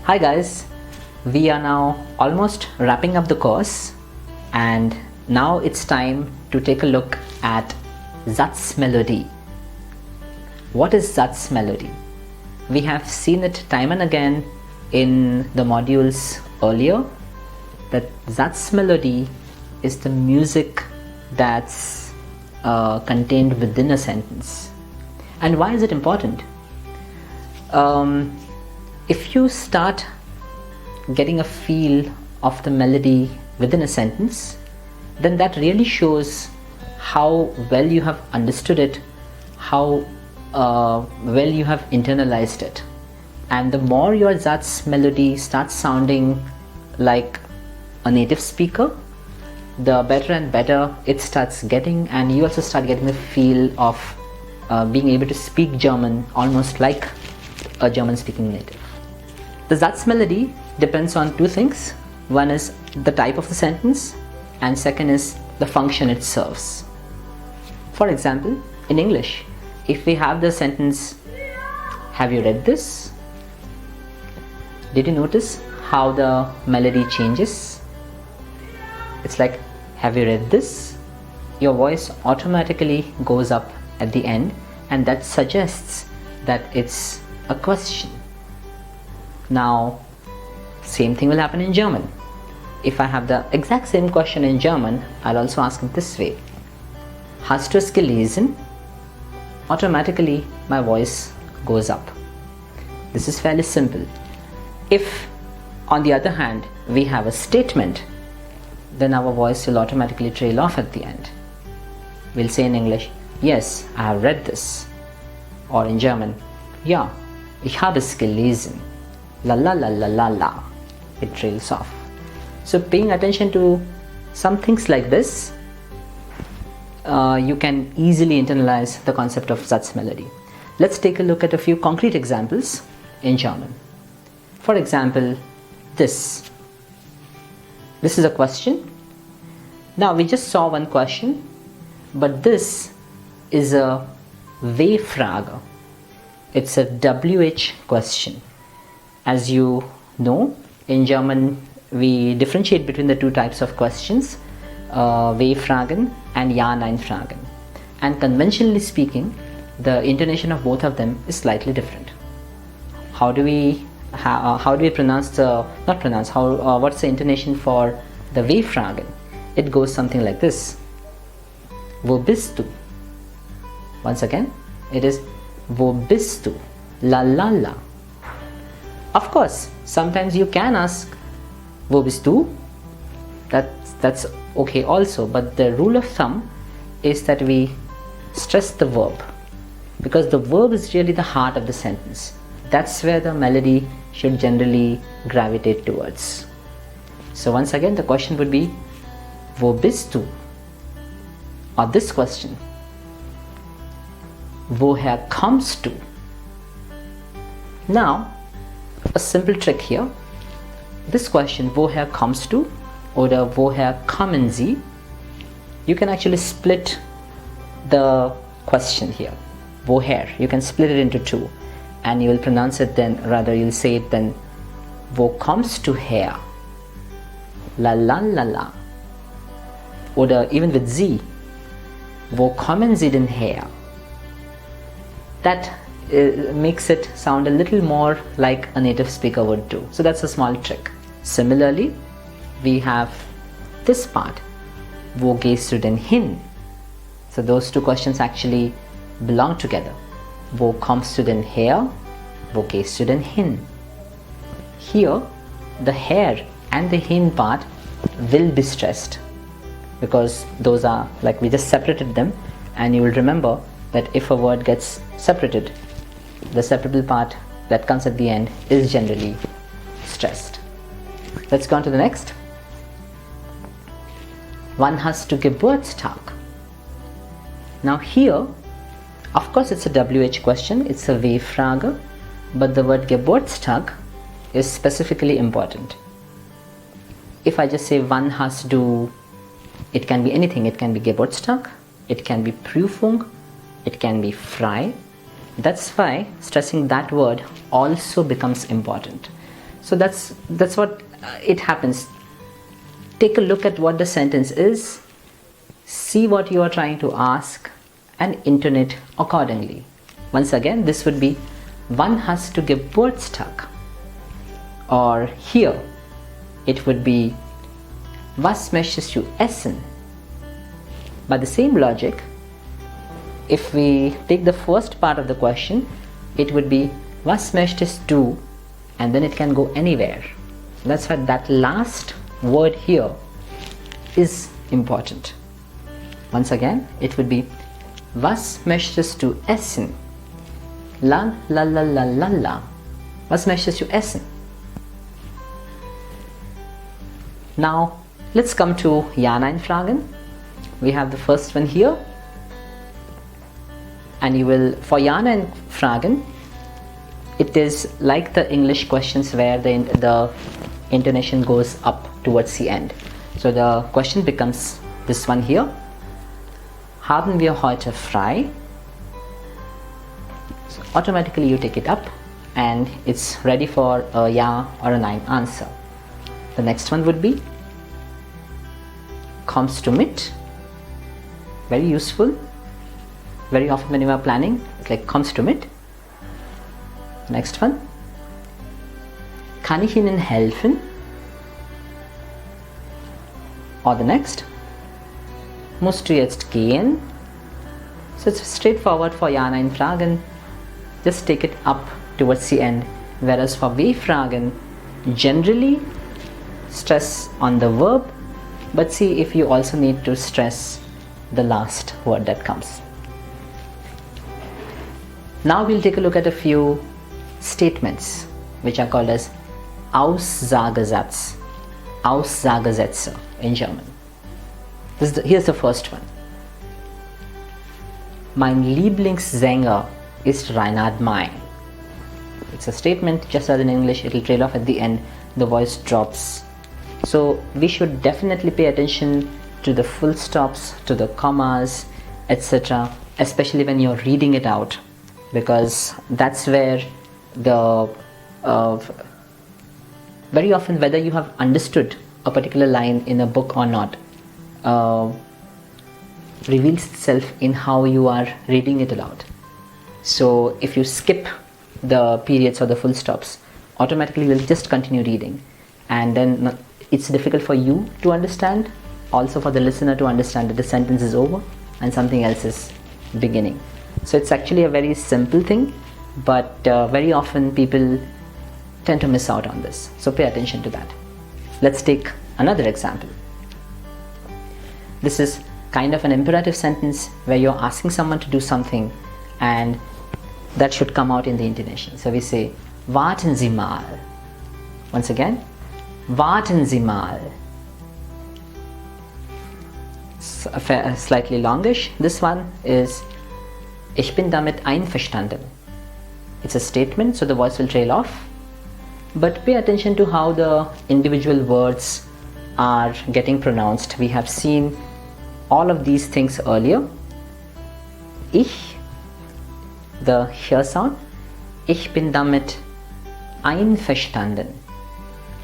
Hi guys, we are now almost wrapping up the course and now it's time to take a look at Satzmelodie. What is Satzmelodie? We have seen it time and again in the modules earlier that Satzmelodie is the music that's contained within a sentence. And why is it important? If you start getting a feel of the melody within a sentence, then that really shows how well you have understood it, how well you have internalized it. And the more your Satzmelodie starts sounding like a native speaker, the better and better it starts getting, and you also start getting the feel of being able to speak German almost like a German speaking native. The Satzmelodie depends on two things. One is the type of the sentence and second is the function it serves. For example, in English, if we have the sentence, "Have you read this?" Did you notice how the melody changes? It's like, "Have you read this?" Your voice automatically goes up at the end, and that suggests that it's a question. Now, same thing will happen in German. If I have the exact same question in German, I'll also ask it this way: "Hast du es gelesen?" Automatically, my voice goes up. This is fairly simple. If, on the other hand, we have a statement, then our voice will automatically trail off at the end. We'll say in English, "Yes, I have read this." Or in German, "Ja, ich habe es gelesen." La la la la la la. It trails off. So paying attention to some things like this, you can easily internalize the concept of Satzmelodie. Let's take a look at a few concrete examples in German. For example, this. This is a question. Now we just saw one question, but this is a W-Frage. It's a WH question. As you know, in German we differentiate between the two types of questions, W-Fragen and Ja-Nein Fragen. And conventionally speaking, the intonation of both of them is slightly different. How do we pronounce the, not pronounce, what's the intonation for the W-Fragen? It goes something like this: "Wo bist du?" Once again, it is "Wo bist du?" La la la. Of course, sometimes you can ask "Wo bist du?" That's okay also, but the rule of thumb is that we stress the verb, because the verb is really the heart of the sentence. That's where the melody should generally gravitate towards. So once again, the question would be "Wo bist du?" Or this question: "Woher kommst du?" Now, a simple trick here. This question, "Woher kommst du?" or "Woher kommen Sie?" you can actually split the question here. Woher, you can split it into two, and you will pronounce it then, rather you'll say it then, "Wo kommst du her?" La la la la. Or even with Sie, "Wo kommen Sie denn her?" That makes it sound a little more like a native speaker would do. So that's a small trick. Similarly, we have this part: "Wo gehst du denn hin?" So those two questions actually belong together. "Wo kommst du denn her?" "Wo gehst du denn hin?" Here, the her and the hin part will be stressed, because those are, like, we just separated them, and you will remember that if a word gets separated, the separable part that comes at the end is generally stressed. Let's go on to the next. "Wann hast du Geburtstag?" Now here, of course, it's a WH question, it's a W-Frage, but the word Geburtstag is specifically important. If I just say "Wann hast du," it can be anything. It can be Geburtstag, it can be Prüfung, it can be frei. That's why stressing that word also becomes important. So that's what it happens. Take a look at what the sentence is, see what you are trying to ask, and intonate accordingly. Once again, this would be, one has to give Geburtstag. Or here, it would be, was möchtest du essen? By the same logic, if we take the first part of the question, it would be, was möchtest du? And then it can go anywhere. That's why that last word here is important. Once again, it would be, was möchtest du essen? La la la la la la. Was möchtest du essen? Now, let's come to Ja-Nein Fragen. We have the first one here. And you will, for Ja-Nein Fragen, it is like the English questions where the intonation goes up towards the end. So the question becomes this one here. Haben wir heute frei? So automatically you take it up and it's ready for a Ja or a Nein answer. The next one would be, kommst du mit? Very useful. Very often when you are planning, it's like, kommst du mit? Next one. Kann ich Ihnen helfen? Or the next. Musst du jetzt gehen? So it's straightforward for Ja-Nein Fragen. Just take it up towards the end. Whereas for W-Fragen, generally stress on the verb, but see if you also need to stress the last word that comes. Now we'll take a look at a few statements which are called as Aussagesatz, Aussagesätze in German. Here's the first one. Mein Lieblingssänger ist Reinhard May. It's a statement, just as in English, it will trail off at the end, the voice drops. So we should definitely pay attention to the full stops, to the commas, etc., especially when you're reading it out, because that's where the very often whether you have understood a particular line in a book or not reveals itself in how you are reading it aloud. So if you skip the periods or the full stops, automatically you'll just continue reading, and then it's difficult for you to understand, also for the listener to understand that the sentence is over and something else is beginning. So it's actually a very simple thing, but very often people tend to miss out on this. So pay attention to that. Let's take another example. This is kind of an imperative sentence where you're asking someone to do something and that should come out in the intonation. So we say, warten Sie mal. Once again, warten Sie mal. Slightly longish. This one is, ich bin damit einverstanden. It's a statement, so the voice will trail off. But pay attention to how the individual words are getting pronounced. We have seen all of these things earlier. Ich, the here sound. Ich bin damit einverstanden.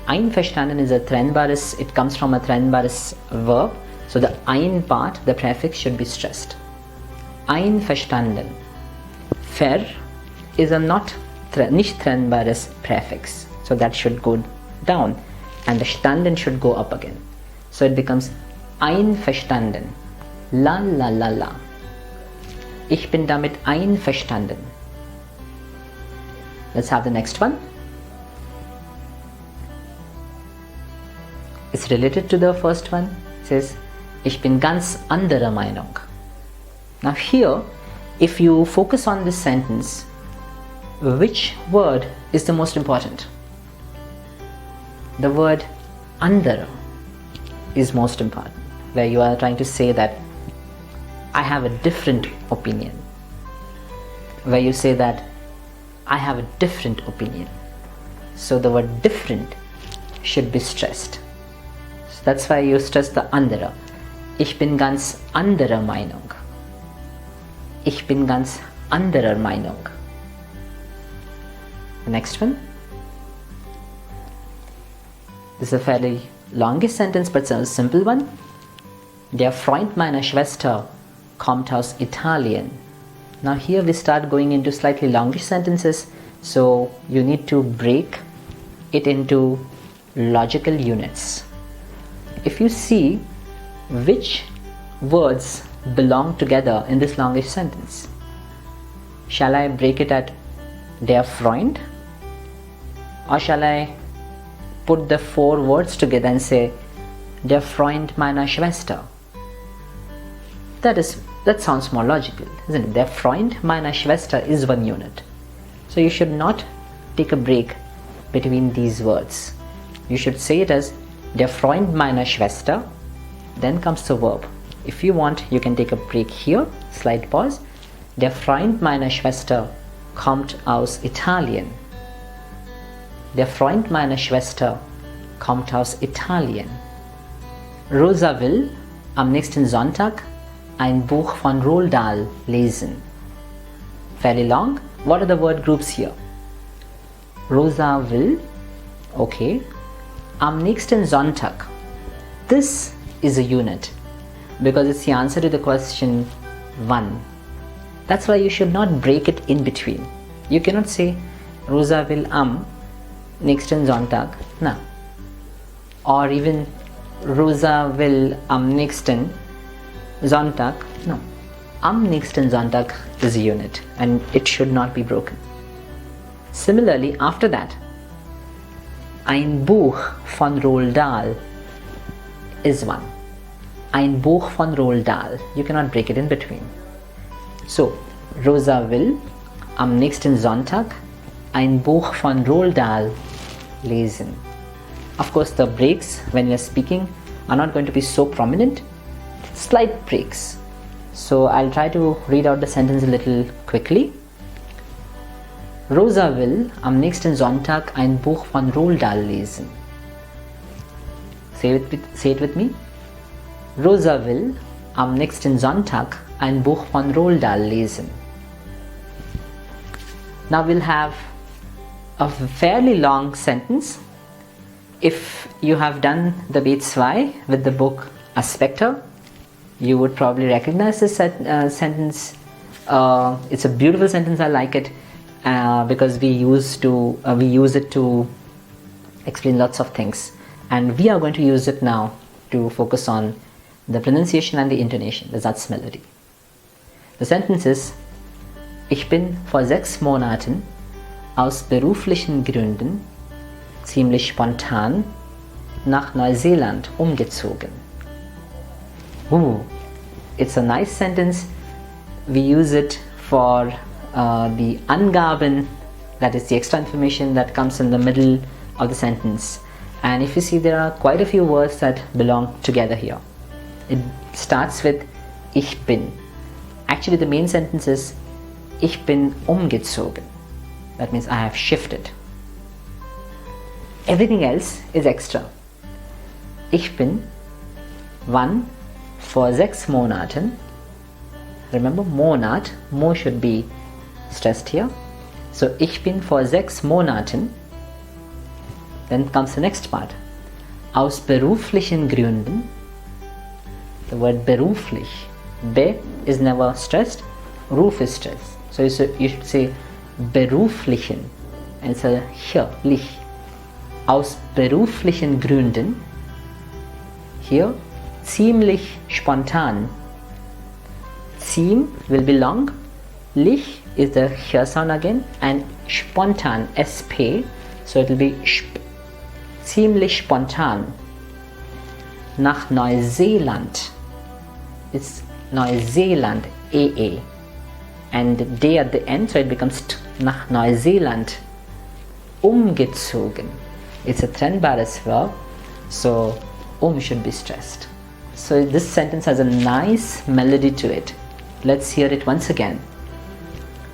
Einverstanden is a trennbares, it comes from a trennbares verb. So the ein part, the prefix should be stressed. Einverstanden. Ver is a nicht trennbares prefix. So that should go down and the standen should go up again. So it becomes einverstanden. La la la la. Ich bin damit einverstanden. Let's have the next one. It's related to the first one. It says, ich bin ganz anderer Meinung. Now here, if you focus on this sentence, which word is the most important? The word andere is most important, where you are trying to say that I have a different opinion. Where you say that I have a different opinion. So the word different should be stressed. So that's why you stress the andere. Ich bin ganz anderer Meinung. Ich bin ganz anderer Meinung. The next one. This is a fairly longish sentence, but it's a simple one. Der Freund meiner Schwester kommt aus Italien. Now here we start going into slightly longish sentences, so you need to break it into logical units. If you see which words belong together in this longish sentence, shall I break it at der Freund, or shall I put the 4 words together and say der Freund meiner Schwester? That sounds more logical, isn't it? Der Freund meiner Schwester is one unit. So you should not take a break between these words. You should say it as der Freund meiner Schwester, then comes the verb. If you want, you can take a break here, slight pause. Der Freund meiner Schwester kommt aus Italien. Der Freund meiner Schwester kommt aus Italien. Rosa will am nächsten Sonntag ein Buch von Roald Dahl lesen. Fairly long. What are the word groups here? Rosa will, okay. Am nächsten Sonntag. This is a unit because it's the answer to the question 1. That's why you should not break it in between. You cannot say Rosa will am nächsten Sonntag. No. Or even Rosa will am nächsten Sonntag. No. Am nächsten Sonntag is a unit and it should not be broken. Similarly, after that, ein Buch von Roald Dahl is one. Ein Buch von Roald Dahl. You cannot break it in between. So, Rosa will am nächsten Sonntag ein Buch von Roald Dahl lesen. Of course, the breaks when you're speaking are not going to be so prominent. Slight breaks. So I'll try to read out the sentence a little quickly. Rosa will am nächsten Sonntag ein Buch von Roald Dahl lesen. Say it with me. Rosa will am nächsten Sonntag ein Buch von Roald Dahl lesen. Now we'll have a fairly long sentence. If you have done the B2 with the book Aspekte, you would probably recognize this sentence. It's a beautiful sentence. I like it because we use it to explain lots of things, and we are going to use it now to focus on the pronunciation and the intonation, the Satzmelodie. The sentence is: Ich bin vor 6 Monaten aus beruflichen Gründen ziemlich spontan nach Neuseeland umgezogen. Ooh, it's a nice sentence. We use it for the Angaben, that is the extra information that comes in the middle of the sentence. And if you see, there are quite a few words that belong together here. It starts with Ich bin. Actually, the main sentence is Ich bin umgezogen. That means I have shifted. Everything else is extra. Ich bin, wann? Vor 6 Monaten. Remember, Monat, Mo should be stressed here. So, ich bin vor 6 Monaten. Then comes the next part. Aus beruflichen Gründen. The word beruflich. Be is never stressed. Ruf is stressed. So, you should say beruflichen. And it's a hier, lich. Aus beruflichen Gründen. Here, ziemlich spontan. Ziem will be long. Lich is the here sound again. And spontan, sp. So it will be sp. Ziemlich spontan. Nach Neuseeland. It's Neuseeland, aa. And d at the end, so it becomes t. Nach Neuseeland. Umgezogen. It's a trennbares verb. So should be stressed. So this sentence has a nice melody to it. Let's hear it once again.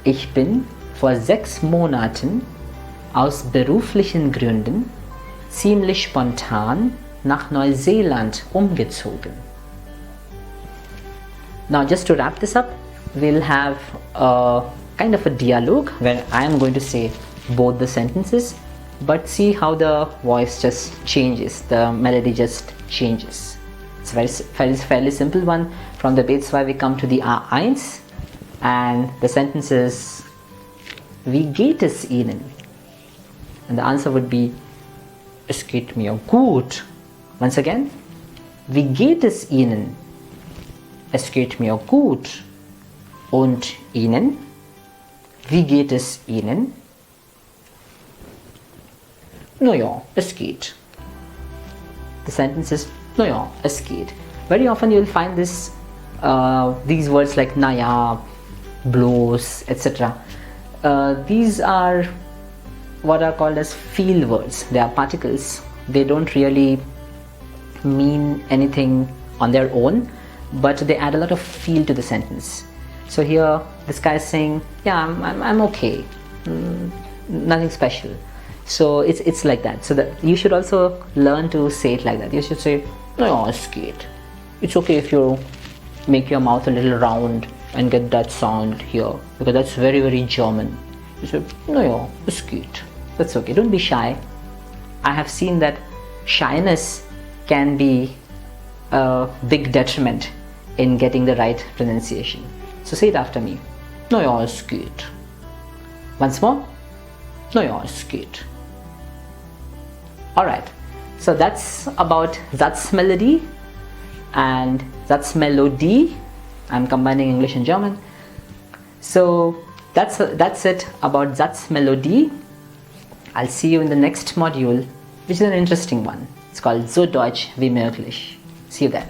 Ich bin vor 6 Monaten aus beruflichen Gründen ziemlich spontan nach Neuseeland umgezogen. Now, just to wrap this up, we'll have a kind of a dialogue where I am going to say both the sentences. but see how the voice just changes, the melody just changes. It's a fairly simple one. From the B2 we come to the A1, and the sentence is Wie geht es Ihnen? And the answer would be Es geht mir gut. Once again, Wie geht es Ihnen? Es geht mir gut. Und Ihnen? Wie geht es Ihnen? Naja, es geht. The sentence is naja, es geht. Very often you will find these words like naja, bloß, etc. These are what are called as feel words. They are particles. They don't really mean anything on their own, but they add a lot of feel to the sentence. So here this guy is saying, yeah, I'm okay, nothing special. So it's like that. So that you should also learn to say it like that. You should say, no, es geht. It's okay if you make your mouth a little round and get that sound here, because that's very, very German. You say, no, es geht. That's okay. Don't be shy. I have seen that shyness can be a big detriment in getting the right pronunciation. So say it after me. No, es geht. Once more. No, es geht. Alright, so that's about Satzmelodie and Satzmelodie. I'm combining English and German. So that's it about Satzmelodie. I'll see you in the next module, which is an interesting one. It's called So Deutsch wie möglich. See you then.